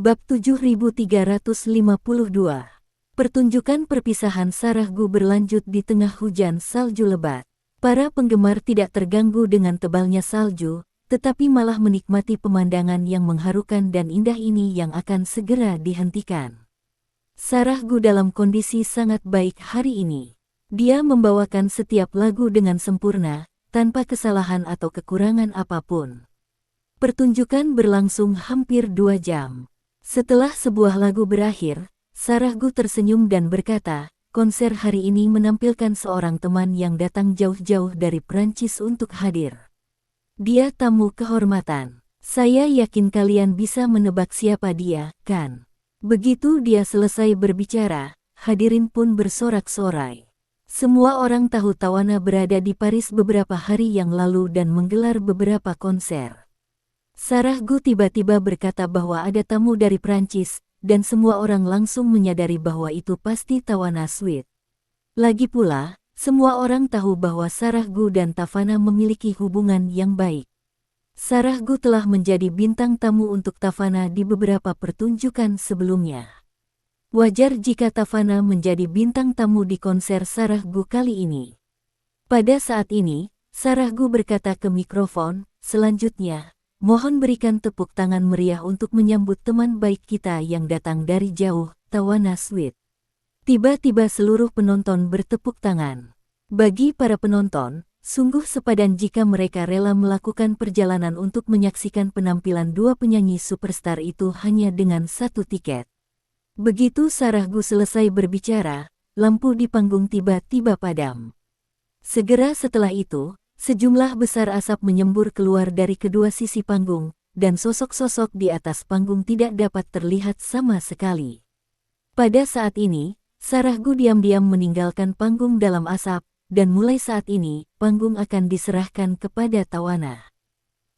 Bab 7352. Pertunjukan perpisahan Sarah Gu berlanjut di tengah hujan salju lebat. Para penggemar tidak terganggu dengan tebalnya salju, tetapi malah menikmati pemandangan yang mengharukan dan indah ini yang akan segera dihentikan. Sarah Gu dalam kondisi sangat baik hari ini. Dia membawakan setiap lagu dengan sempurna, tanpa kesalahan atau kekurangan apapun. Pertunjukan berlangsung hampir 2 jam. Setelah sebuah lagu berakhir, Sarah Gu tersenyum dan berkata, konser hari ini menampilkan seorang teman yang datang jauh-jauh dari Prancis untuk hadir. Dia tamu kehormatan. Saya yakin kalian bisa menebak siapa dia, kan? Begitu dia selesai berbicara, hadirin pun bersorak-sorai. Semua orang tahu Tawana berada di Paris beberapa hari yang lalu dan menggelar beberapa konser. Sarah Gu tiba-tiba berkata bahwa ada tamu dari Prancis, dan semua orang langsung menyadari bahwa itu pasti Tawana Sweet. Lagi pula, semua orang tahu bahwa Sarah Gu dan Tavana memiliki hubungan yang baik. Sarah Gu telah menjadi bintang tamu untuk Tavana di beberapa pertunjukan sebelumnya. Wajar jika Tavana menjadi bintang tamu di konser Sarah Gu kali ini. Pada saat ini, Sarah Gu berkata ke mikrofon, selanjutnya, mohon berikan tepuk tangan meriah untuk menyambut teman baik kita yang datang dari jauh, Tawana Sweet. Tiba-tiba seluruh penonton bertepuk tangan. Bagi para penonton, sungguh sepadan jika mereka rela melakukan perjalanan untuk menyaksikan penampilan dua penyanyi superstar itu hanya dengan 1 tiket. Begitu Sarah Gu selesai berbicara, lampu di panggung tiba-tiba padam. Segera setelah itu, sejumlah besar asap menyembur keluar dari kedua sisi panggung, dan sosok-sosok di atas panggung tidak dapat terlihat sama sekali. Pada saat ini, Sarah Gu diam-diam meninggalkan panggung dalam asap, dan mulai saat ini, panggung akan diserahkan kepada Tawana.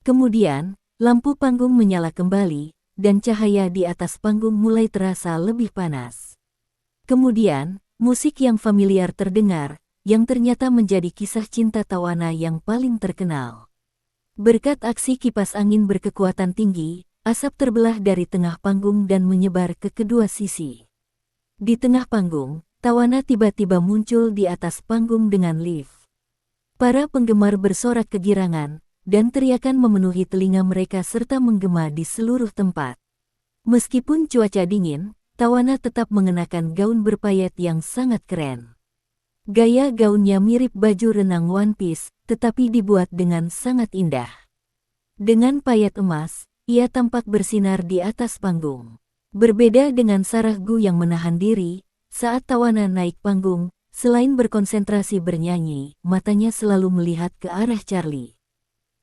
Kemudian, lampu panggung menyala kembali, dan cahaya di atas panggung mulai terasa lebih panas. Kemudian, musik yang familiar terdengar, yang ternyata menjadi kisah cinta Tawana yang paling terkenal. Berkat aksi kipas angin berkekuatan tinggi, asap terbelah dari tengah panggung dan menyebar ke kedua sisi. Di tengah panggung, Tawana tiba-tiba muncul di atas panggung dengan lift. Para penggemar bersorak kegirangan, dan teriakan memenuhi telinga mereka serta menggema di seluruh tempat. Meskipun cuaca dingin, Tawana tetap mengenakan gaun berpayet yang sangat keren. Gaya gaunnya mirip baju renang One Piece, tetapi dibuat dengan sangat indah. Dengan payet emas, ia tampak bersinar di atas panggung. Berbeda dengan Sarah Gu yang menahan diri, saat Tawana naik panggung, selain berkonsentrasi bernyanyi, matanya selalu melihat ke arah Charlie.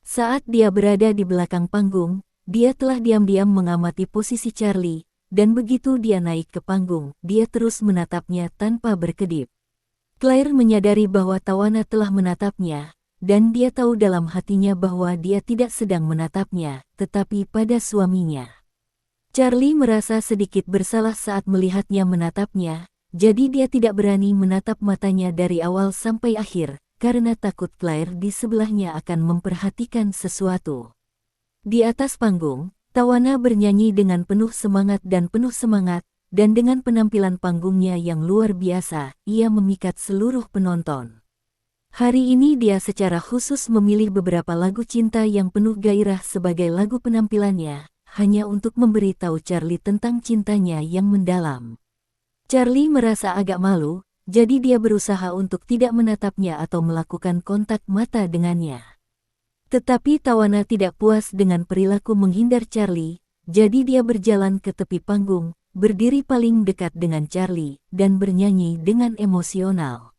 Saat dia berada di belakang panggung, dia telah diam-diam mengamati posisi Charlie, dan begitu dia naik ke panggung, dia terus menatapnya tanpa berkedip. Claire menyadari bahwa Tawana telah menatapnya, dan dia tahu dalam hatinya bahwa dia tidak sedang menatapnya, tetapi pada suaminya. Charlie merasa sedikit bersalah saat melihatnya menatapnya, jadi dia tidak berani menatap matanya dari awal sampai akhir, karena takut Claire di sebelahnya akan memperhatikan sesuatu. Di atas panggung, Tawana bernyanyi dengan penuh semangat, dan dengan penampilan panggungnya yang luar biasa, ia memikat seluruh penonton. Hari ini dia secara khusus memilih beberapa lagu cinta yang penuh gairah sebagai lagu penampilannya, hanya untuk memberi tahu Charlie tentang cintanya yang mendalam. Charlie merasa agak malu, jadi dia berusaha untuk tidak menatapnya atau melakukan kontak mata dengannya. Tetapi Tawana tidak puas dengan perilaku menghindar Charlie, jadi dia berjalan ke tepi panggung, berdiri paling dekat dengan Charlie, dan bernyanyi dengan emosional.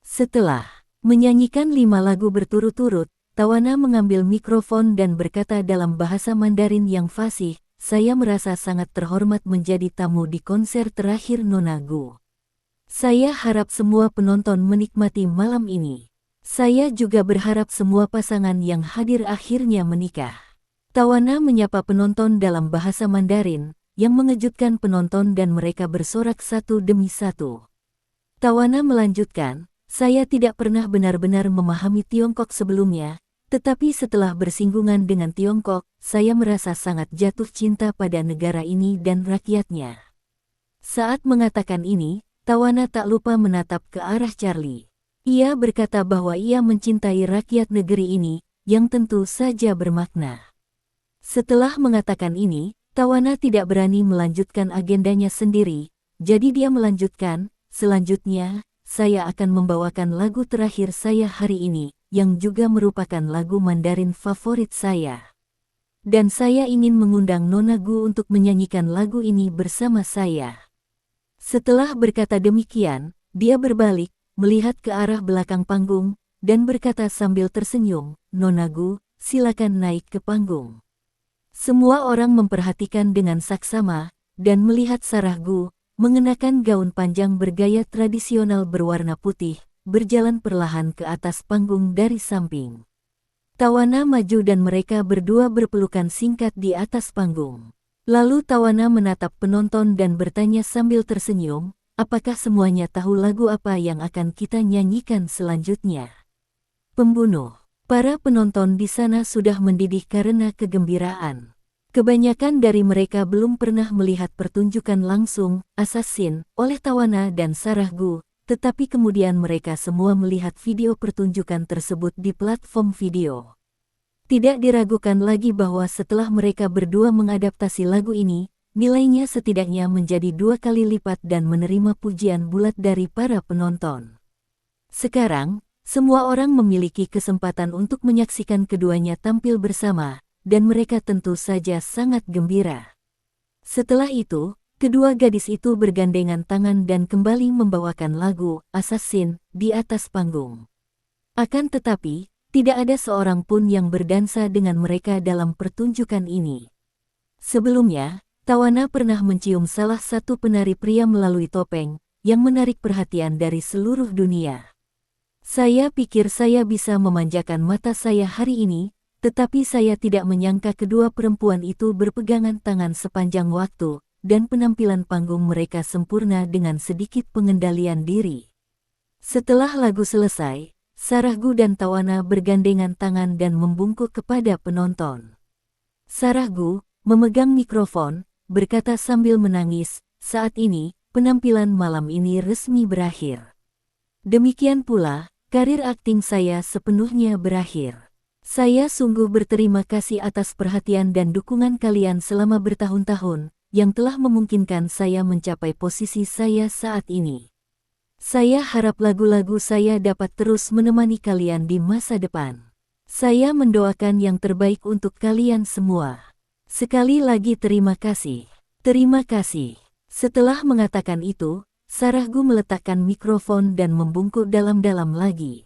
Setelah menyanyikan 5 lagu berturut-turut, Tawana mengambil mikrofon dan berkata dalam bahasa Mandarin yang fasih, saya merasa sangat terhormat menjadi tamu di konser terakhir Nona Gu. Saya harap semua penonton menikmati malam ini. Saya juga berharap semua pasangan yang hadir akhirnya menikah. Tawana menyapa penonton dalam bahasa Mandarin, yang mengejutkan penonton dan mereka bersorak satu demi satu. Tawana melanjutkan, saya tidak pernah benar-benar memahami Tiongkok sebelumnya, Tetapi setelah bersinggungan dengan Tiongkok, saya merasa sangat jatuh cinta pada negara ini dan rakyatnya. Saat mengatakan ini, Tawana tak lupa menatap ke arah Charlie. Ia berkata bahwa ia mencintai rakyat negeri ini, yang tentu saja bermakna. Setelah mengatakan ini, Tawana tidak berani melanjutkan agendanya sendiri, jadi dia melanjutkan, selanjutnya, saya akan membawakan lagu terakhir saya hari ini, yang juga merupakan lagu Mandarin favorit saya. Dan saya ingin mengundang Nona Gu untuk menyanyikan lagu ini bersama saya. Setelah berkata demikian, dia berbalik, melihat ke arah belakang panggung, dan berkata sambil tersenyum, Nona Gu, silakan naik ke panggung. Semua orang memperhatikan dengan saksama, dan melihat Sarah Gu, mengenakan gaun panjang bergaya tradisional berwarna putih, berjalan perlahan ke atas panggung dari samping. Tawana maju dan mereka berdua berpelukan singkat di atas panggung. Lalu Tawana menatap penonton dan bertanya sambil tersenyum, apakah semuanya tahu lagu apa yang akan kita nyanyikan selanjutnya? Pembunuh. Para penonton di sana sudah mendidih karena kegembiraan. Kebanyakan dari mereka belum pernah melihat pertunjukan langsung, Assassin, oleh Tawana dan Sarah Gu, tetapi kemudian mereka semua melihat video pertunjukan tersebut di platform video. Tidak diragukan lagi bahwa setelah mereka berdua mengadaptasi lagu ini, nilainya setidaknya menjadi 2 kali lipat dan menerima pujian bulat dari para penonton. Sekarang, semua orang memiliki kesempatan untuk menyaksikan keduanya tampil bersama, dan mereka tentu saja sangat gembira. Setelah itu, kedua gadis itu bergandengan tangan dan kembali membawakan lagu Assassin di atas panggung. Akan tetapi, tidak ada seorang pun yang berdansa dengan mereka dalam pertunjukan ini. Sebelumnya, Tawana pernah mencium salah satu penari pria melalui topeng, yang menarik perhatian dari seluruh dunia. Saya pikir saya bisa memanjakan mata saya hari ini, tetapi saya tidak menyangka kedua perempuan itu berpegangan tangan sepanjang waktu, dan penampilan panggung mereka sempurna dengan sedikit pengendalian diri. Setelah lagu selesai, Sarah Gu dan Tawana bergandengan tangan dan membungkuk kepada penonton. Sarah Gu, memegang mikrofon, berkata sambil menangis, saat ini, penampilan malam ini resmi berakhir. Demikian pula, karir akting saya sepenuhnya berakhir. Saya sungguh berterima kasih atas perhatian dan dukungan kalian selama bertahun-tahun, yang telah memungkinkan saya mencapai posisi saya saat ini. Saya harap lagu-lagu saya dapat terus menemani kalian di masa depan. Saya mendoakan yang terbaik untuk kalian semua. Sekali lagi terima kasih. Terima kasih. Setelah mengatakan itu, Sarah Gu meletakkan mikrofon dan membungkuk dalam-dalam lagi.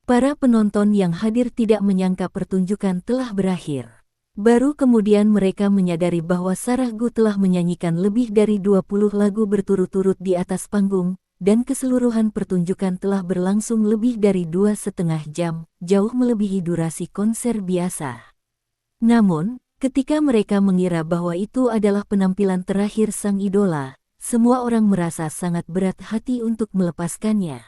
Para penonton yang hadir tidak menyangka pertunjukan telah berakhir. Baru kemudian mereka menyadari bahwa Sarah Gu telah menyanyikan lebih dari 20 lagu berturut-turut di atas panggung, dan keseluruhan pertunjukan telah berlangsung lebih dari 2,5 jam, jauh melebihi durasi konser biasa. Namun, ketika mereka mengira bahwa itu adalah penampilan terakhir sang idola, semua orang merasa sangat berat hati untuk melepaskannya.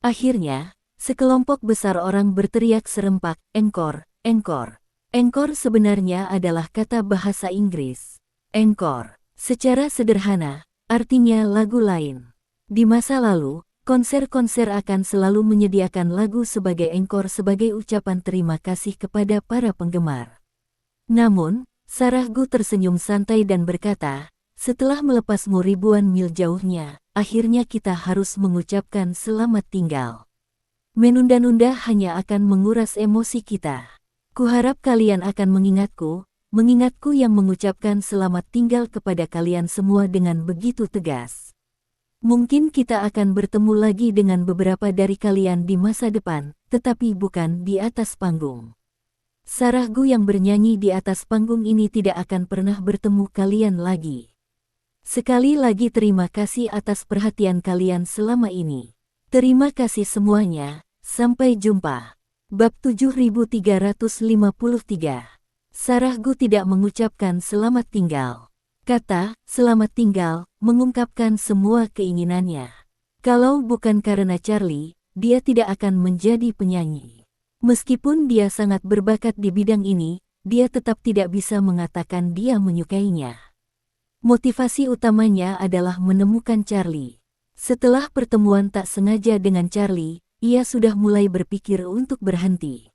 Akhirnya, sekelompok besar orang berteriak serempak, "Encore, encore." Encore sebenarnya adalah kata bahasa Inggris. Encore, secara sederhana, artinya lagu lain. Di masa lalu, konser-konser akan selalu menyediakan lagu sebagai encore sebagai ucapan terima kasih kepada para penggemar. Namun, Sarah Gu tersenyum santai dan berkata, setelah melepasmu ribuan mil jauhnya, akhirnya kita harus mengucapkan selamat tinggal. Menunda-nunda hanya akan menguras emosi kita. Kuharap kalian akan mengingatku yang mengucapkan selamat tinggal kepada kalian semua dengan begitu tegas. Mungkin kita akan bertemu lagi dengan beberapa dari kalian di masa depan, tetapi bukan di atas panggung. Sarah Gu yang bernyanyi di atas panggung ini tidak akan pernah bertemu kalian lagi. Sekali lagi terima kasih atas perhatian kalian selama ini. Terima kasih semuanya, sampai jumpa. Bab 7353. Sarah Gu tidak mengucapkan selamat tinggal. Kata, selamat tinggal, mengungkapkan semua keinginannya. Kalau bukan karena Charlie, dia tidak akan menjadi penyanyi. Meskipun dia sangat berbakat di bidang ini, dia tetap tidak bisa mengatakan dia menyukainya. Motivasi utamanya adalah menemukan Charlie. Setelah pertemuan tak sengaja dengan Charlie, ia sudah mulai berpikir untuk berhenti.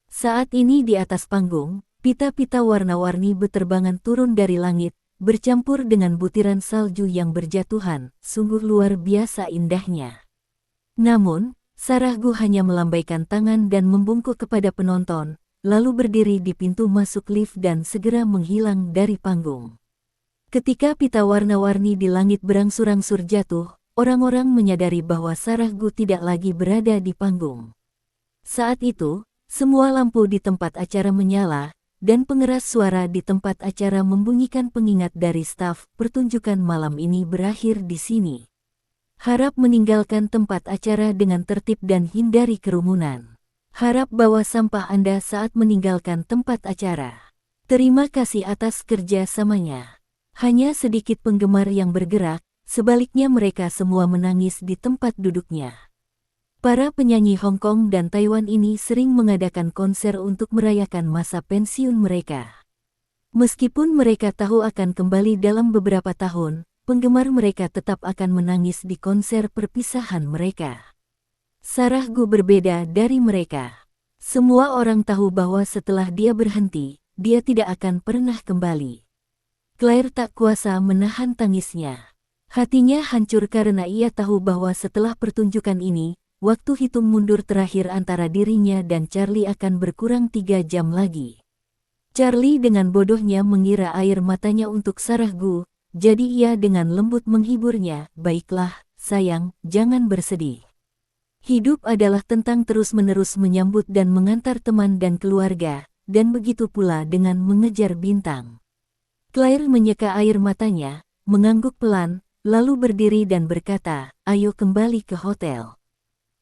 Saat ini di atas panggung, pita-pita warna-warni beterbangan turun dari langit, bercampur dengan butiran salju yang berjatuhan, sungguh luar biasa indahnya. Namun, Sarah Gu hanya melambaikan tangan dan membungkuk kepada penonton, lalu berdiri di pintu masuk lift dan segera menghilang dari panggung. Ketika pita warna-warni di langit berangsur-angsur jatuh, orang-orang menyadari bahwa Sarah Gu tidak lagi berada di panggung. Saat itu, semua lampu di tempat acara menyala, dan pengeras suara di tempat acara membunyikan pengingat dari staf pertunjukan malam ini berakhir di sini. Harap meninggalkan tempat acara dengan tertib dan hindari kerumunan. Harap bawa sampah Anda saat meninggalkan tempat acara. Terima kasih atas kerjasamanya. Hanya sedikit penggemar yang bergerak, sebaliknya mereka semua menangis di tempat duduknya. Para penyanyi Hong Kong dan Taiwan ini sering mengadakan konser untuk merayakan masa pensiun mereka. Meskipun mereka tahu akan kembali dalam beberapa tahun, penggemar mereka tetap akan menangis di konser perpisahan mereka. Sarah Gu berbeda dari mereka. Semua orang tahu bahwa setelah dia berhenti, dia tidak akan pernah kembali. Claire tak kuasa menahan tangisnya. Hatinya hancur karena ia tahu bahwa setelah pertunjukan ini, waktu hitung mundur terakhir antara dirinya dan Charlie akan berkurang 3 jam lagi. Charlie dengan bodohnya mengira air matanya untuk Sarah Gu, jadi ia dengan lembut menghiburnya, "Baiklah, sayang, jangan bersedih. Hidup adalah tentang terus-menerus menyambut dan mengantar teman dan keluarga, dan begitu pula dengan mengejar bintang." Claire menyeka air matanya, mengangguk pelan, lalu berdiri dan berkata, "Ayo kembali ke hotel."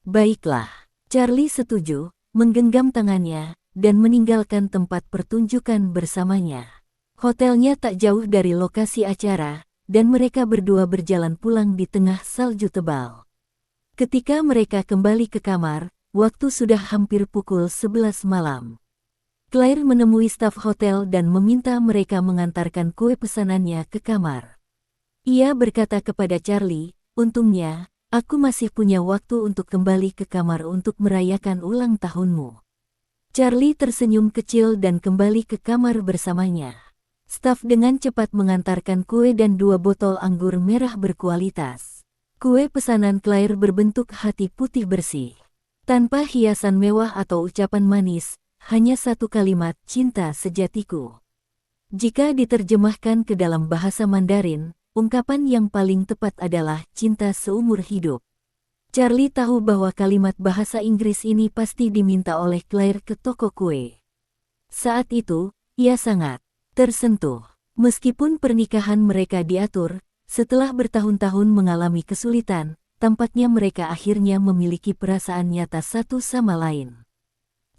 "Baiklah." Charlie setuju, menggenggam tangannya, dan meninggalkan tempat pertunjukan bersamanya. Hotelnya tak jauh dari lokasi acara, dan mereka berdua berjalan pulang di tengah salju tebal. Ketika mereka kembali ke kamar, waktu sudah hampir pukul 11 malam. Claire menemui staf hotel dan meminta mereka mengantarkan kue pesanannya ke kamar. Ia berkata kepada Charlie, "Untungnya, aku masih punya waktu untuk kembali ke kamar untuk merayakan ulang tahunmu." Charlie tersenyum kecil dan kembali ke kamar bersamanya. Staf dengan cepat mengantarkan kue dan 2 botol anggur merah berkualitas. Kue pesanan Claire berbentuk hati putih bersih. Tanpa hiasan mewah atau ucapan manis, hanya satu kalimat, "Cinta sejatiku." Jika diterjemahkan ke dalam bahasa Mandarin, ungkapan yang paling tepat adalah cinta seumur hidup. Charlie tahu bahwa kalimat bahasa Inggris ini pasti diminta oleh Claire ke toko kue. Saat itu, ia sangat tersentuh. Meskipun pernikahan mereka diatur, setelah bertahun-tahun mengalami kesulitan, tampaknya mereka akhirnya memiliki perasaan nyata satu sama lain.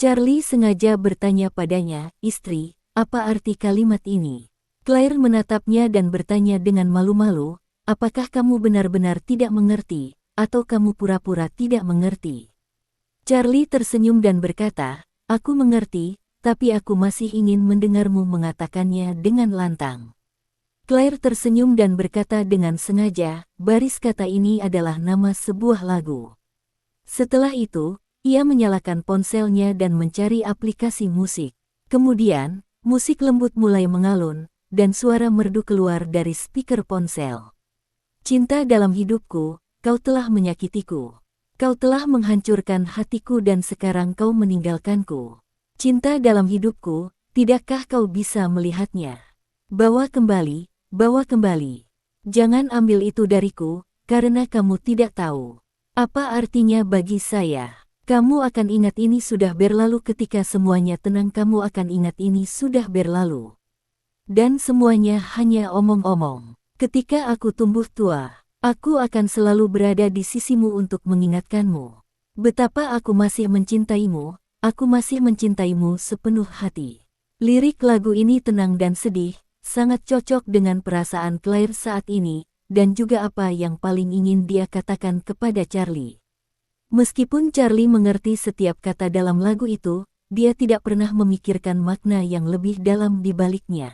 Charlie sengaja bertanya padanya, "Istri, apa arti kalimat ini?" Claire menatapnya dan bertanya dengan malu-malu, "Apakah kamu benar-benar tidak mengerti, atau kamu pura-pura tidak mengerti?" Charlie tersenyum dan berkata, "Aku mengerti, tapi aku masih ingin mendengarmu mengatakannya dengan lantang." Claire tersenyum dan berkata dengan sengaja, "Baris kata ini adalah nama sebuah lagu." Setelah itu, ia menyalakan ponselnya dan mencari aplikasi musik. Kemudian, musik lembut mulai mengalun, dan suara merdu keluar dari speaker ponsel. "Cinta dalam hidupku, kau telah menyakitiku. Kau telah menghancurkan hatiku dan sekarang kau meninggalkanku. Cinta dalam hidupku, tidakkah kau bisa melihatnya? Bawa kembali, bawa kembali. Jangan ambil itu dariku, karena kamu tidak tahu apa artinya bagi saya. Kamu akan ingat ini sudah berlalu ketika semuanya tenang, kamu akan ingat ini sudah berlalu. Dan semuanya hanya omong-omong. Ketika aku tumbuh tua, aku akan selalu berada di sisimu untuk mengingatkanmu betapa aku masih mencintaimu. Aku masih mencintaimu sepenuh hati." Lirik lagu ini tenang dan sedih, sangat cocok dengan perasaan Claire saat ini, dan juga apa yang paling ingin dia katakan kepada Charlie. Meskipun Charlie mengerti setiap kata dalam lagu itu, dia tidak pernah memikirkan makna yang lebih dalam di baliknya.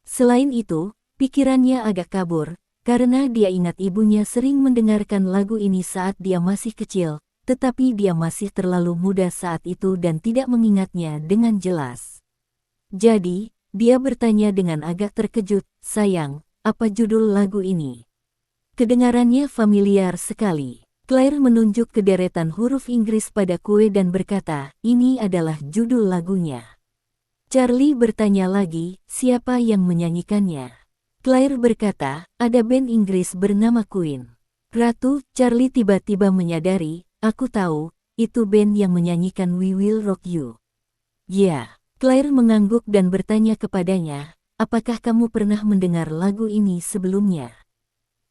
Selain itu, pikirannya agak kabur, karena dia ingat ibunya sering mendengarkan lagu ini saat dia masih kecil, tetapi dia masih terlalu muda saat itu dan tidak mengingatnya dengan jelas. Jadi, dia bertanya dengan agak terkejut, "Sayang, apa judul lagu ini?" Kedengarannya familiar sekali. Claire menunjuk ke deretan huruf Inggris pada kue dan berkata, "Ini adalah judul lagunya." Charlie bertanya lagi, "Siapa yang menyanyikannya?" Claire berkata, "Ada band Inggris bernama Queen." "Ratu," Charlie tiba-tiba menyadari, "aku tahu, itu band yang menyanyikan We Will Rock You." "Ya." Claire mengangguk dan bertanya kepadanya, "Apakah kamu pernah mendengar lagu ini sebelumnya?"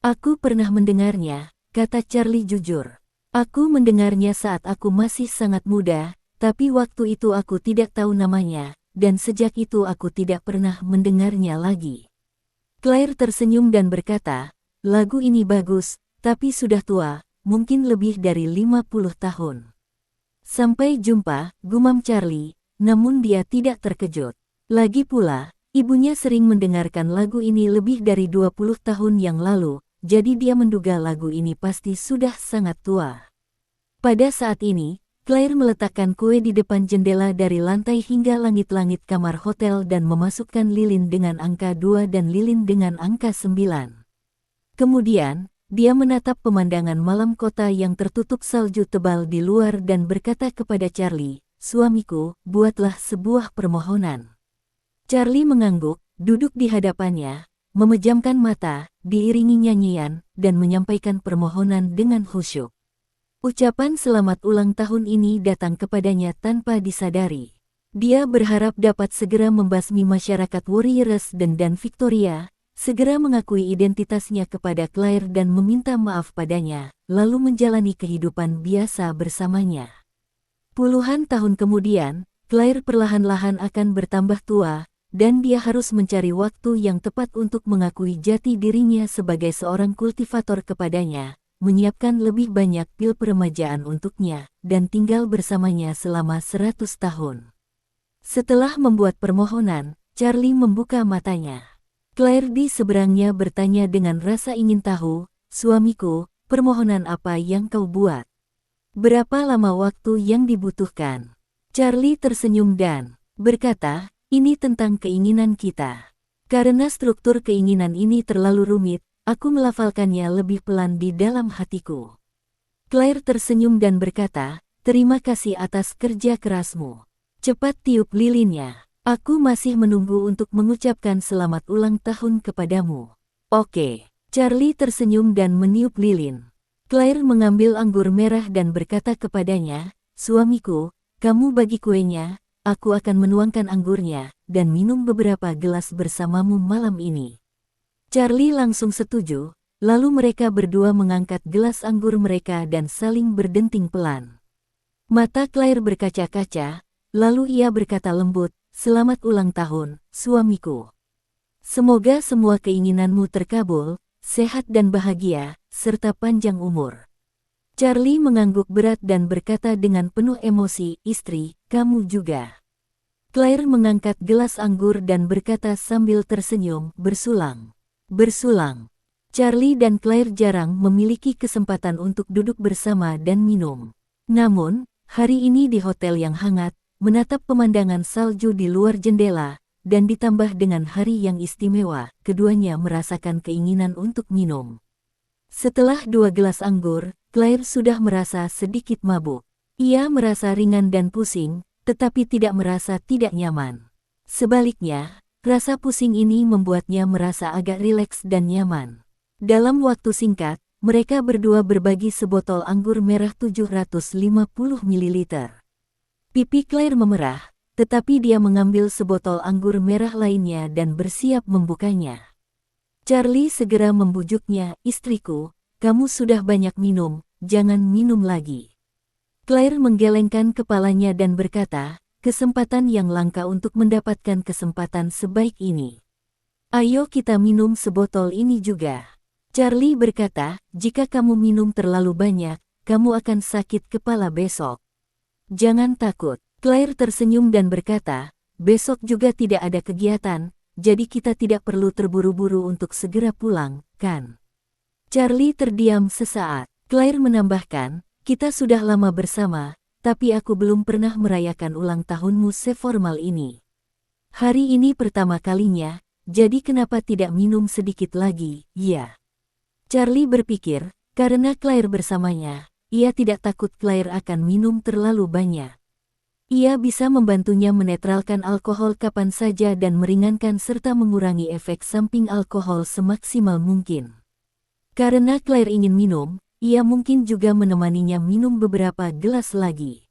"Aku pernah mendengarnya," kata Charlie jujur. "Aku mendengarnya saat aku masih sangat muda, tapi waktu itu aku tidak tahu namanya, dan sejak itu aku tidak pernah mendengarnya lagi." Claire tersenyum dan berkata, "Lagu ini bagus, tapi sudah tua, mungkin lebih dari 50 tahun." "Sampai jumpa," gumam Charlie, namun dia tidak terkejut. Lagi pula, ibunya sering mendengarkan lagu ini lebih dari 20 tahun yang lalu, jadi dia menduga lagu ini pasti sudah sangat tua. Pada saat ini, Claire meletakkan kue di depan jendela dari lantai hingga langit-langit kamar hotel dan memasukkan lilin dengan angka 2 dan lilin dengan angka 9. Kemudian, dia menatap pemandangan malam kota yang tertutup salju tebal di luar dan berkata kepada Charlie, "Suamiku, buatlah sebuah permohonan." Charlie mengangguk, duduk di hadapannya, memejamkan mata, diiringi nyanyian, dan menyampaikan permohonan dengan khusyuk. Ucapan selamat ulang tahun ini datang kepadanya tanpa disadari. Dia berharap dapat segera membasmi masyarakat Warriors dan Victoria, segera mengakui identitasnya kepada Claire dan meminta maaf padanya, lalu menjalani kehidupan biasa bersamanya. Puluhan tahun kemudian, Claire perlahan-lahan akan bertambah tua, dan dia harus mencari waktu yang tepat untuk mengakui jati dirinya sebagai seorang kultivator kepadanya, menyiapkan lebih banyak pil peremajaan untuknya, dan tinggal bersamanya selama 100 tahun. Setelah membuat permohonan, Charlie membuka matanya. Claire di seberangnya bertanya dengan rasa ingin tahu, "Suamiku, permohonan apa yang kau buat? Berapa lama waktu yang dibutuhkan?" Charlie tersenyum dan berkata, "Ini tentang keinginan kita. Karena struktur keinginan ini terlalu rumit, aku melafalkannya lebih pelan di dalam hatiku." Claire tersenyum dan berkata, "Terima kasih atas kerja kerasmu. Cepat tiup lilinnya. Aku masih menunggu untuk mengucapkan selamat ulang tahun kepadamu." "Oke." Charlie tersenyum dan meniup lilin. Claire mengambil anggur merah dan berkata kepadanya, "Suamiku, kamu bagi kuenya, aku akan menuangkan anggurnya, dan minum beberapa gelas bersamamu malam ini." Charlie langsung setuju, lalu mereka berdua mengangkat gelas anggur mereka dan saling berdenting pelan. Mata Claire berkaca-kaca, lalu ia berkata lembut, "Selamat ulang tahun, suamiku. Semoga semua keinginanmu terkabul, sehat dan bahagia, serta panjang umur." Charlie mengangguk berat dan berkata dengan penuh emosi, "Istri, kamu juga." Claire mengangkat gelas anggur dan berkata sambil tersenyum, "Bersulang. Bersulang." Charlie dan Claire jarang memiliki kesempatan untuk duduk bersama dan minum. Namun, hari ini di hotel yang hangat, menatap pemandangan salju di luar jendela, dan ditambah dengan hari yang istimewa, keduanya merasakan keinginan untuk minum. Setelah 2 gelas anggur, Claire sudah merasa sedikit mabuk. Ia merasa ringan dan pusing, tetapi tidak merasa tidak nyaman. Sebaliknya, rasa pusing ini membuatnya merasa agak rileks dan nyaman. Dalam waktu singkat, mereka berdua berbagi sebotol anggur merah 750 ml. Pipi Claire memerah, tetapi dia mengambil sebotol anggur merah lainnya dan bersiap membukanya. Charlie segera membujuknya, "Istriku, kamu sudah banyak minum, jangan minum lagi." Claire menggelengkan kepalanya dan berkata, "Kesempatan yang langka untuk mendapatkan kesempatan sebaik ini. Ayo kita minum sebotol ini juga." Charlie berkata, "Jika kamu minum terlalu banyak, kamu akan sakit kepala besok. Jangan takut. Claire tersenyum dan berkata, besok juga tidak ada kegiatan, jadi kita tidak perlu terburu-buru untuk segera pulang, kan? Charlie terdiam sesaat. Claire menambahkan, kita sudah lama bersama, tapi aku belum pernah merayakan ulang tahunmu seformal ini. Hari ini pertama kalinya, jadi kenapa tidak minum sedikit lagi, ya? Charlie berpikir, karena Claire bersamanya, ia tidak takut Claire akan minum terlalu banyak. Ia bisa membantunya menetralkan alkohol kapan saja dan meringankan serta mengurangi efek samping alkohol semaksimal mungkin. Karena Claire ingin minum, ia mungkin juga menemaninya minum beberapa gelas lagi.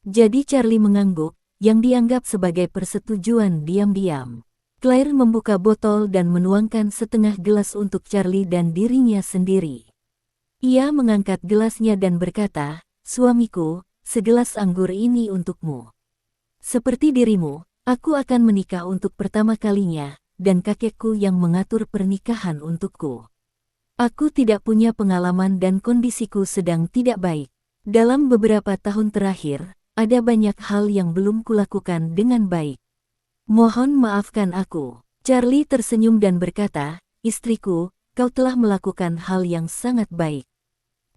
Jadi Charlie mengangguk, yang dianggap sebagai persetujuan diam-diam. Claire membuka botol dan menuangkan setengah gelas untuk Charlie dan dirinya sendiri. Ia mengangkat gelasnya dan berkata, suamiku, segelas anggur ini untukmu. Seperti dirimu, aku akan menikah untuk pertama kalinya, dan kakekku yang mengatur pernikahan untukku. Aku tidak punya pengalaman dan kondisiku sedang tidak baik. Dalam beberapa tahun terakhir, ada banyak hal yang belum kulakukan dengan baik. Mohon maafkan aku. Charlie tersenyum dan berkata, istriku, kau telah melakukan hal yang sangat baik.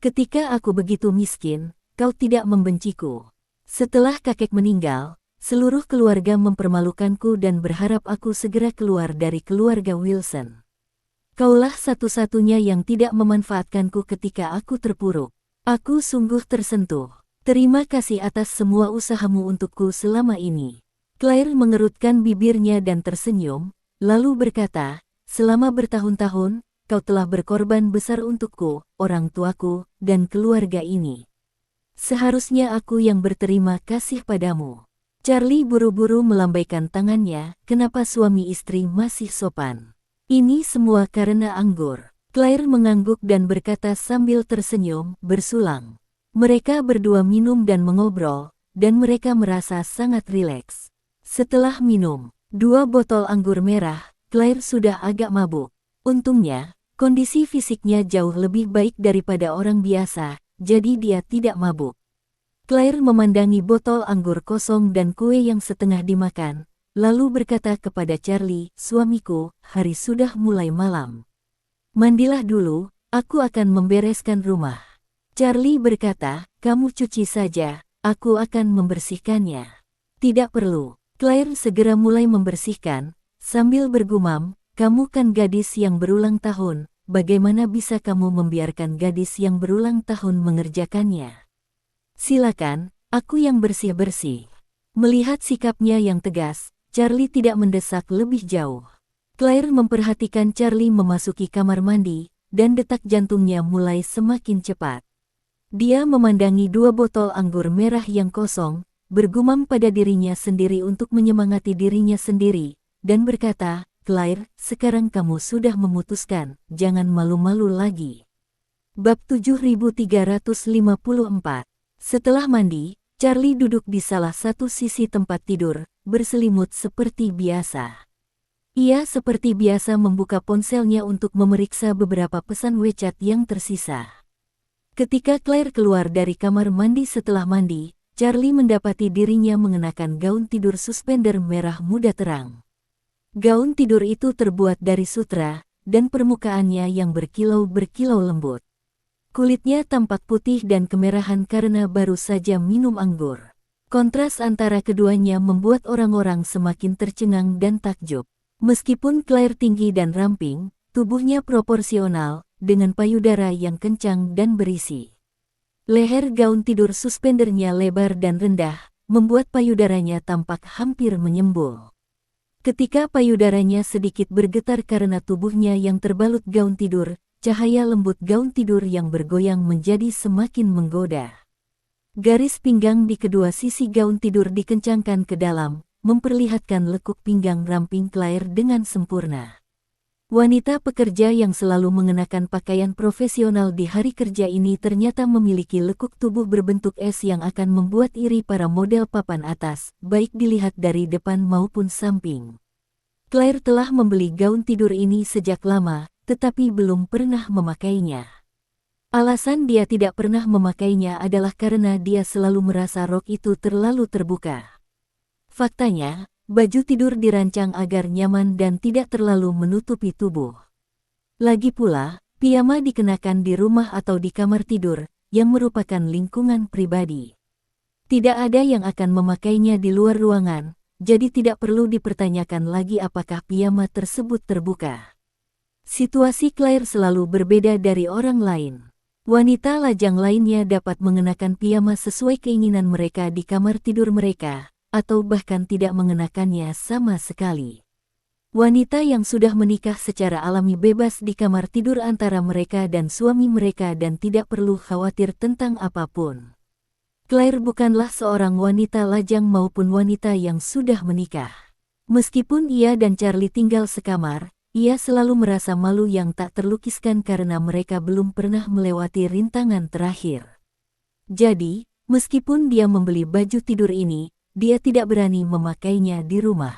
Ketika aku begitu miskin, kau tidak membenciku. Setelah kakek meninggal, seluruh keluarga mempermalukanku dan berharap aku segera keluar dari keluarga Wilson. Kaulah satu-satunya yang tidak memanfaatkanku ketika aku terpuruk. Aku sungguh tersentuh. Terima kasih atas semua usahamu untukku selama ini. Claire mengerutkan bibirnya dan tersenyum, lalu berkata, selama bertahun-tahun, kau telah berkorban besar untukku, orang tuaku, dan keluarga ini. Seharusnya aku yang berterima kasih padamu. Charlie buru-buru melambaikan tangannya, kenapa suami istri masih sopan? Ini semua karena anggur. Claire mengangguk dan berkata sambil tersenyum, bersulang. Mereka berdua minum dan mengobrol, dan mereka merasa sangat rileks. Setelah minum 2 botol anggur merah, Claire sudah agak mabuk. Untungnya, kondisi fisiknya jauh lebih baik daripada orang biasa, jadi dia tidak mabuk. Claire memandangi botol anggur kosong dan kue yang setengah dimakan, lalu berkata kepada Charlie, suamiku, hari sudah mulai malam. Mandilah dulu, aku akan membereskan rumah. Charlie berkata, kamu cuci saja, aku akan membersihkannya. Tidak perlu. Claire segera mulai membersihkan, sambil bergumam, kamu kan gadis yang berulang tahun, bagaimana bisa kamu membiarkan gadis yang berulang tahun mengerjakannya? Silakan, aku yang bersih-bersih. Melihat sikapnya yang tegas, Charlie tidak mendesak lebih jauh. Claire memperhatikan Charlie memasuki kamar mandi, dan detak jantungnya mulai semakin cepat. Dia memandangi 2 botol anggur merah yang kosong, bergumam pada dirinya sendiri untuk menyemangati dirinya sendiri, dan berkata, Claire, sekarang kamu sudah memutuskan, jangan malu-malu lagi. Bab 7354. Setelah mandi, Charlie duduk di salah satu sisi tempat tidur, berselimut seperti biasa. Ia seperti biasa membuka ponselnya untuk memeriksa beberapa pesan WeChat yang tersisa. Ketika Claire keluar dari kamar mandi setelah mandi, Charlie mendapati dirinya mengenakan gaun tidur suspender merah muda terang. Gaun tidur itu terbuat dari sutra, dan permukaannya yang berkilau-berkilau lembut. Kulitnya tampak putih dan kemerahan karena baru saja minum anggur. Kontras antara keduanya membuat orang-orang semakin tercengang dan takjub. Meskipun Claire tinggi dan ramping, tubuhnya proporsional, dengan payudara yang kencang dan berisi. Leher gaun tidur suspendernya lebar dan rendah, membuat payudaranya tampak hampir menyembul. Ketika payudaranya sedikit bergetar karena tubuhnya yang terbalut gaun tidur, cahaya lembut gaun tidur yang bergoyang menjadi semakin menggoda. Garis pinggang di kedua sisi gaun tidur dikencangkan ke dalam, memperlihatkan lekuk pinggang ramping Claire dengan sempurna. Wanita pekerja yang selalu mengenakan pakaian profesional di hari kerja ini ternyata memiliki lekuk tubuh berbentuk S yang akan membuat iri para model papan atas, baik dilihat dari depan maupun samping. Claire telah membeli gaun tidur ini sejak lama, tetapi belum pernah memakainya. Alasan dia tidak pernah memakainya adalah karena dia selalu merasa rok itu terlalu terbuka. Faktanya, baju tidur dirancang agar nyaman dan tidak terlalu menutupi tubuh. Lagi pula, piyama dikenakan di rumah atau di kamar tidur, yang merupakan lingkungan pribadi. Tidak ada yang akan memakainya di luar ruangan, jadi tidak perlu dipertanyakan lagi apakah piyama tersebut terbuka. Situasi Claire selalu berbeda dari orang lain. Wanita lajang lainnya dapat mengenakan piyama sesuai keinginan mereka di kamar tidur mereka, atau bahkan tidak mengenakannya sama sekali. Wanita yang sudah menikah secara alami bebas di kamar tidur antara mereka dan suami mereka dan tidak perlu khawatir tentang apapun. Claire bukanlah seorang wanita lajang maupun wanita yang sudah menikah. Meskipun ia dan Charlie tinggal sekamar, ia selalu merasa malu yang tak terlukiskan karena mereka belum pernah melewati rintangan terakhir. Jadi, meskipun dia membeli baju tidur ini, dia tidak berani memakainya di rumah.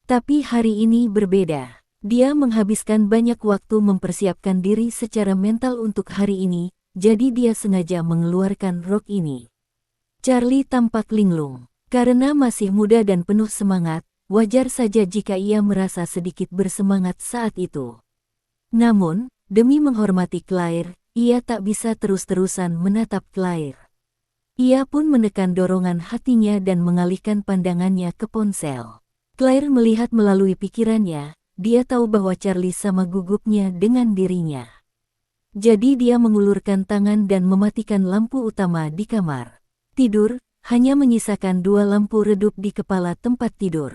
Tapi hari ini berbeda. Dia menghabiskan banyak waktu mempersiapkan diri secara mental untuk hari ini, jadi dia sengaja mengeluarkan rok ini. Charlie tampak linglung. Karena masih muda dan penuh semangat, wajar saja jika ia merasa sedikit bersemangat saat itu. Namun, demi menghormati Claire, ia tak bisa terus-terusan menatap Claire. Ia pun menekan dorongan hatinya dan mengalihkan pandangannya ke ponsel. Claire melihat melalui pikirannya, dia tahu bahwa Charlie sama gugupnya dengan dirinya. Jadi dia mengulurkan tangan dan mematikan lampu utama di kamar tidur, hanya menyisakan 2 lampu redup di kepala tempat tidur.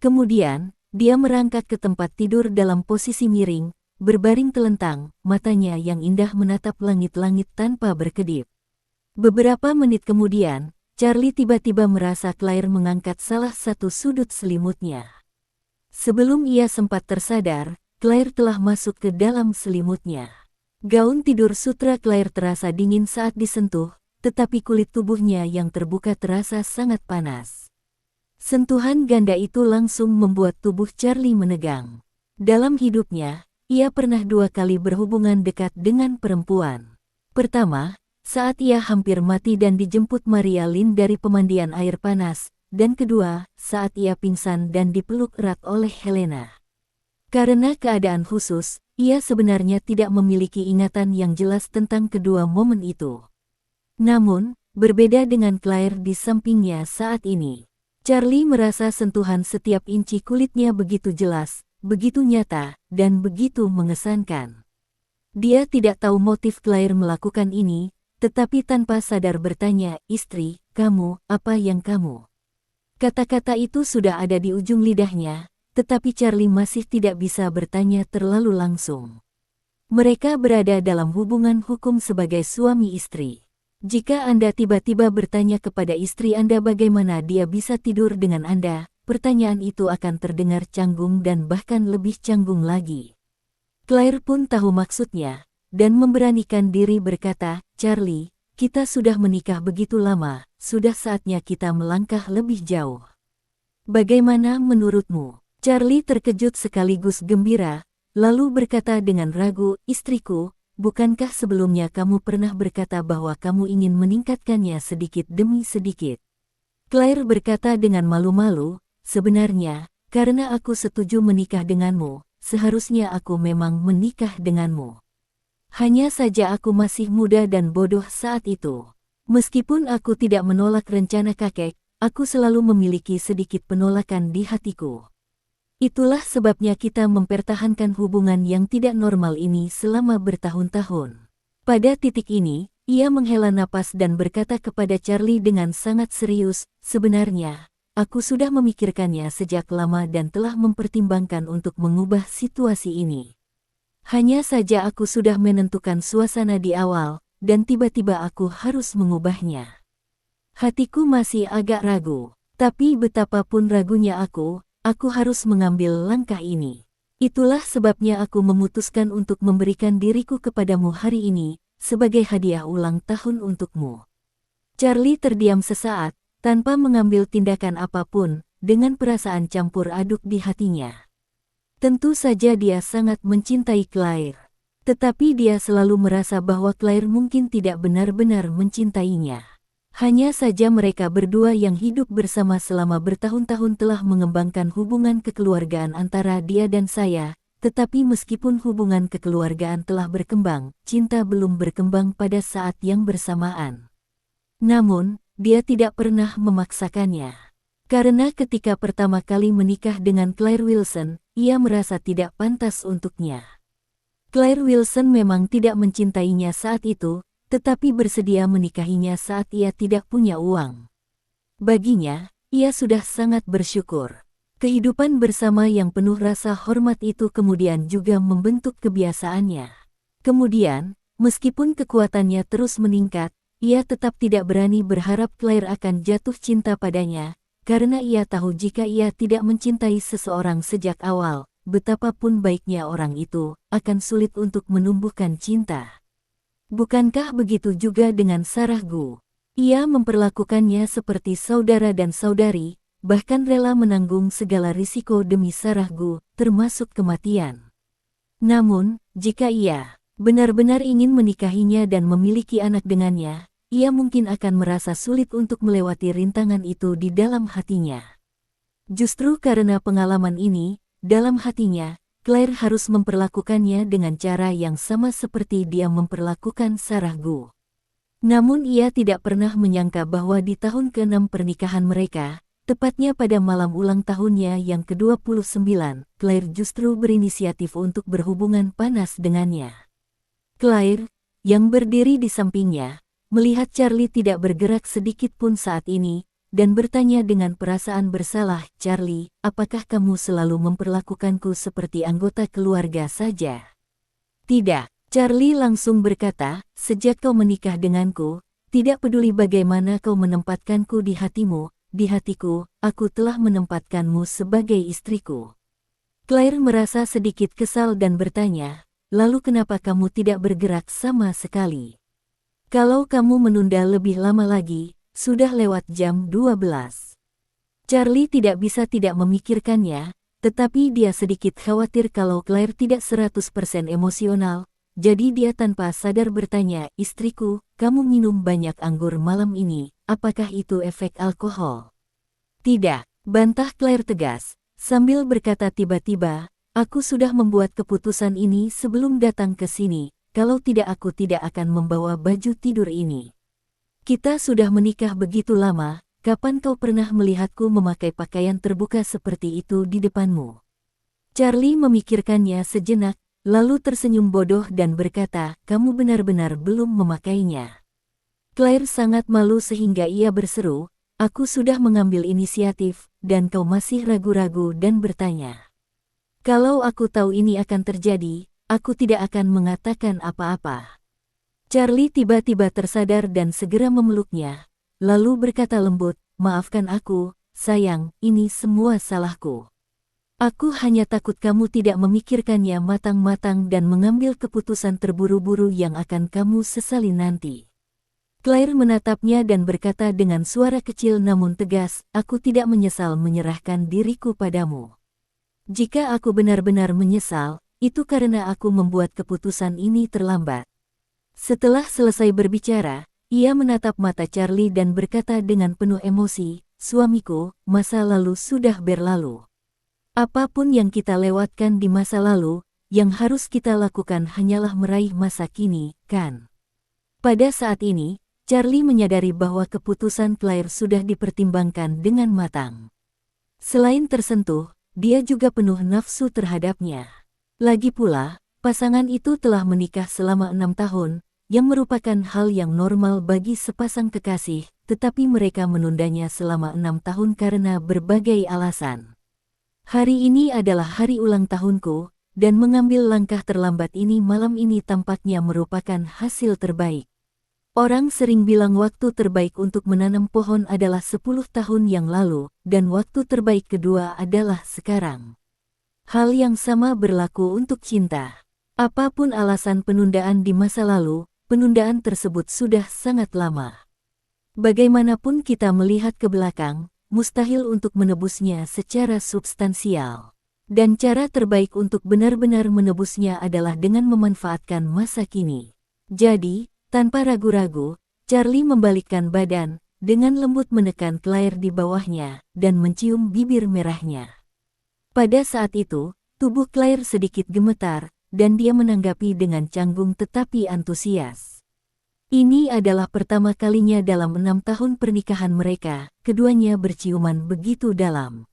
Kemudian, dia merangkak ke tempat tidur dalam posisi miring, berbaring telentang, matanya yang indah menatap langit-langit tanpa berkedip. Beberapa menit kemudian, Charlie tiba-tiba merasa Claire mengangkat salah satu sudut selimutnya. Sebelum ia sempat tersadar, Claire telah masuk ke dalam selimutnya. Gaun tidur sutra Claire terasa dingin saat disentuh, tetapi kulit tubuhnya yang terbuka terasa sangat panas. Sentuhan ganda itu langsung membuat tubuh Charlie menegang. Dalam hidupnya, ia pernah 2 kali berhubungan dekat dengan perempuan. Pertama, saat ia hampir mati dan dijemput Maria Lynn dari pemandian air panas, dan kedua, saat ia pingsan dan dipeluk erat oleh Helena. Karena keadaan khusus, ia sebenarnya tidak memiliki ingatan yang jelas tentang kedua momen itu. Namun, berbeda dengan Claire di sampingnya saat ini. Charlie merasa sentuhan setiap inci kulitnya begitu jelas, begitu nyata, dan begitu mengesankan. Dia tidak tahu motif Claire melakukan ini, tetapi tanpa sadar bertanya, "Istri, kamu, apa yang kamu?" Kata-kata itu sudah ada di ujung lidahnya, tetapi Charlie masih tidak bisa bertanya terlalu langsung. Mereka berada dalam hubungan hukum sebagai suami istri. Jika Anda tiba-tiba bertanya kepada istri Anda bagaimana dia bisa tidur dengan Anda, pertanyaan itu akan terdengar canggung dan bahkan lebih canggung lagi. Claire pun tahu maksudnya, dan memberanikan diri berkata, "Charlie, kita sudah menikah begitu lama, sudah saatnya kita melangkah lebih jauh. Bagaimana menurutmu?" Charlie terkejut sekaligus gembira, lalu berkata dengan ragu, "Istriku, bukankah sebelumnya kamu pernah berkata bahwa kamu ingin meningkatkannya sedikit demi sedikit?" Claire berkata dengan malu-malu, "Sebenarnya, karena aku setuju menikah denganmu, seharusnya aku memang menikah denganmu. Hanya saja aku masih muda dan bodoh saat itu. Meskipun aku tidak menolak rencana kakek, aku selalu memiliki sedikit penolakan di hatiku. Itulah sebabnya kita mempertahankan hubungan yang tidak normal ini selama bertahun-tahun." Pada titik ini, ia menghela napas dan berkata kepada Charlie dengan sangat serius, "Sebenarnya, aku sudah memikirkannya sejak lama dan telah mempertimbangkan untuk mengubah situasi ini. Hanya saja aku sudah menentukan suasana di awal, dan tiba-tiba aku harus mengubahnya. Hatiku masih agak ragu, tapi betapapun ragunya aku harus mengambil langkah ini. Itulah sebabnya aku memutuskan untuk memberikan diriku kepadamu hari ini, sebagai hadiah ulang tahun untukmu." Charlie terdiam sesaat, tanpa mengambil tindakan apapun, dengan perasaan campur aduk di hatinya. Tentu saja dia sangat mencintai Claire. Tetapi dia selalu merasa bahwa Claire mungkin tidak benar-benar mencintainya. Hanya saja mereka berdua yang hidup bersama selama bertahun-tahun telah mengembangkan hubungan kekeluargaan antara dia dan saya, tetapi meskipun hubungan kekeluargaan telah berkembang, cinta belum berkembang pada saat yang bersamaan. Namun, dia tidak pernah memaksakannya. Karena ketika pertama kali menikah dengan Claire Wilson, ia merasa tidak pantas untuknya. Claire Wilson memang tidak mencintainya saat itu, tetapi bersedia menikahinya saat ia tidak punya uang. Baginya, ia sudah sangat bersyukur. Kehidupan bersama yang penuh rasa hormat itu kemudian juga membentuk kebiasaannya. Kemudian, meskipun kekuatannya terus meningkat, ia tetap tidak berani berharap Claire akan jatuh cinta padanya, karena ia tahu jika ia tidak mencintai seseorang sejak awal, betapapun baiknya orang itu, akan sulit untuk menumbuhkan cinta. Bukankah begitu juga dengan Sarah Gu? Ia memperlakukannya seperti saudara dan saudari, bahkan rela menanggung segala risiko demi Sarah Gu, termasuk kematian. Namun, jika ia benar-benar ingin menikahinya dan memiliki anak dengannya, ia mungkin akan merasa sulit untuk melewati rintangan itu di dalam hatinya. Justru karena pengalaman ini, dalam hatinya, Claire harus memperlakukannya dengan cara yang sama seperti dia memperlakukan Sarah Gu. Namun ia tidak pernah menyangka bahwa di tahun ke-6 pernikahan mereka, tepatnya pada malam ulang tahunnya yang ke-29, Claire justru berinisiatif untuk berhubungan panas dengannya. Claire, yang berdiri di sampingnya, melihat Charlie tidak bergerak sedikit pun saat ini, dan bertanya dengan perasaan bersalah, "Charlie, apakah kamu selalu memperlakukanku seperti anggota keluarga saja?" "Tidak," Charlie langsung berkata, "sejak kau menikah denganku, tidak peduli bagaimana kau menempatkanku di hatimu, di hatiku, aku telah menempatkanmu sebagai istriku." Claire merasa sedikit kesal dan bertanya, "Lalu kenapa kamu tidak bergerak sama sekali? Kalau kamu menunda lebih lama lagi, sudah lewat jam 12. Charlie tidak bisa tidak memikirkannya, tetapi dia sedikit khawatir kalau Claire tidak 100% emosional, jadi dia tanpa sadar bertanya, "Istriku, kamu minum banyak anggur malam ini, apakah itu efek alkohol?" "Tidak," bantah Claire tegas, sambil berkata tiba-tiba, "Aku sudah membuat keputusan ini sebelum datang ke sini. Kalau tidak aku tidak akan membawa baju tidur ini. Kita sudah menikah begitu lama, kapan kau pernah melihatku memakai pakaian terbuka seperti itu di depanmu?" Charlie memikirkannya sejenak, lalu tersenyum bodoh dan berkata, "Kamu benar-benar belum memakainya." Claire sangat malu sehingga ia berseru, "Aku sudah mengambil inisiatif, dan kau masih ragu-ragu dan bertanya. Kalau aku tahu ini akan terjadi, aku tidak akan mengatakan apa-apa." Charlie tiba-tiba tersadar dan segera memeluknya, lalu berkata lembut, "Maafkan aku, sayang, ini semua salahku. Aku hanya takut kamu tidak memikirkannya matang-matang dan mengambil keputusan terburu-buru yang akan kamu sesali nanti." Claire menatapnya dan berkata dengan suara kecil namun tegas, "Aku tidak menyesal menyerahkan diriku padamu. Jika aku benar-benar menyesal, itu karena aku membuat keputusan ini terlambat." Setelah selesai berbicara, ia menatap mata Charlie dan berkata dengan penuh emosi, "Suamiku, masa lalu sudah berlalu. Apapun yang kita lewatkan di masa lalu, yang harus kita lakukan hanyalah meraih masa kini, kan?" Pada saat ini, Charlie menyadari bahwa keputusan Claire sudah dipertimbangkan dengan matang. Selain tersentuh, dia juga penuh nafsu terhadapnya. Lagi pula, pasangan itu telah menikah selama 6 tahun, yang merupakan hal yang normal bagi sepasang kekasih, tetapi mereka menundanya selama 6 tahun karena berbagai alasan. "Hari ini adalah hari ulang tahunku, dan mengambil langkah terlambat ini malam ini tampaknya merupakan hasil terbaik. Orang sering bilang waktu terbaik untuk menanam pohon adalah 10 tahun yang lalu, dan waktu terbaik kedua adalah sekarang. Hal yang sama berlaku untuk cinta. Apapun alasan penundaan di masa lalu, penundaan tersebut sudah sangat lama. Bagaimanapun kita melihat ke belakang, mustahil untuk menebusnya secara substansial. Dan cara terbaik untuk benar-benar menebusnya adalah dengan memanfaatkan masa kini. Jadi, tanpa ragu-ragu, Charlie membalikkan badan, dengan lembut menekan Claire di bawahnya, dan mencium bibir merahnya. Pada saat itu, tubuh Claire sedikit gemetar, dan dia menanggapi dengan canggung tetapi antusias. Ini adalah pertama kalinya dalam 6 tahun pernikahan mereka, keduanya berciuman begitu dalam.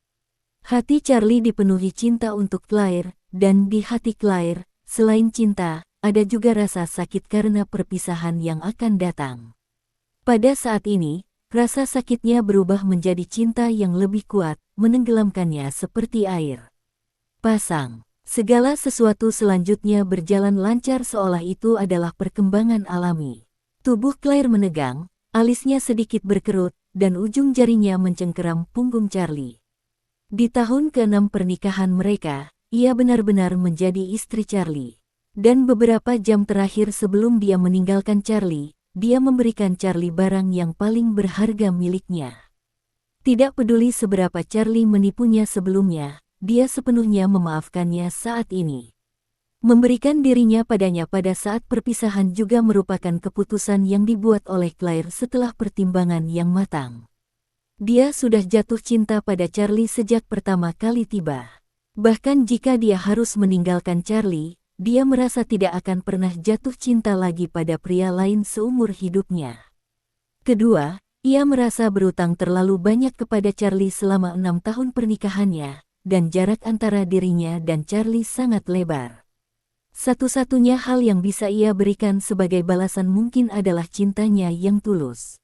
Hati Charlie dipenuhi cinta untuk Claire, dan di hati Claire, selain cinta, ada juga rasa sakit karena perpisahan yang akan datang. Pada saat ini, rasa sakitnya berubah menjadi cinta yang lebih kuat, menenggelamkannya seperti air pasang. Segala sesuatu selanjutnya berjalan lancar seolah itu adalah perkembangan alami. Tubuh Claire menegang, alisnya sedikit berkerut, dan ujung jarinya mencengkeram punggung Charlie. Di tahun ke-6 pernikahan mereka, ia benar-benar menjadi istri Charlie. Dan beberapa jam terakhir sebelum dia meninggalkan Charlie, dia memberikan Charlie barang yang paling berharga miliknya. Tidak peduli seberapa Charlie menipunya sebelumnya, dia sepenuhnya memaafkannya saat ini. Memberikan dirinya padanya pada saat perpisahan juga merupakan keputusan yang dibuat oleh Claire setelah pertimbangan yang matang. Dia sudah jatuh cinta pada Charlie sejak pertama kali tiba. Bahkan jika dia harus meninggalkan Charlie, dia merasa tidak akan pernah jatuh cinta lagi pada pria lain seumur hidupnya. Kedua, ia merasa berutang terlalu banyak kepada Charlie selama 6 tahun pernikahannya, dan jarak antara dirinya dan Charlie sangat lebar. Satu-satunya hal yang bisa ia berikan sebagai balasan mungkin adalah cintanya yang tulus.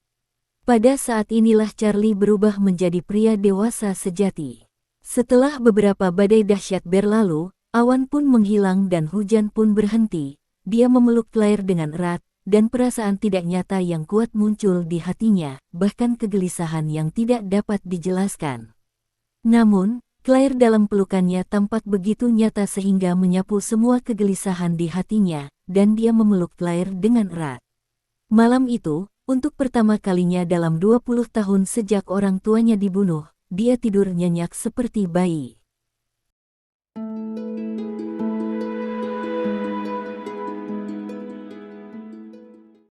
Pada saat inilah Charlie berubah menjadi pria dewasa sejati. Setelah beberapa badai dahsyat berlalu, awan pun menghilang dan hujan pun berhenti. Dia memeluk Claire dengan erat, dan perasaan tidak nyata yang kuat muncul di hatinya, bahkan kegelisahan yang tidak dapat dijelaskan. Namun, Claire dalam pelukannya tampak begitu nyata sehingga menyapu semua kegelisahan di hatinya, dan dia memeluk Claire dengan erat. Malam itu, untuk pertama kalinya dalam 20 tahun sejak orang tuanya dibunuh, dia tidur nyenyak seperti bayi.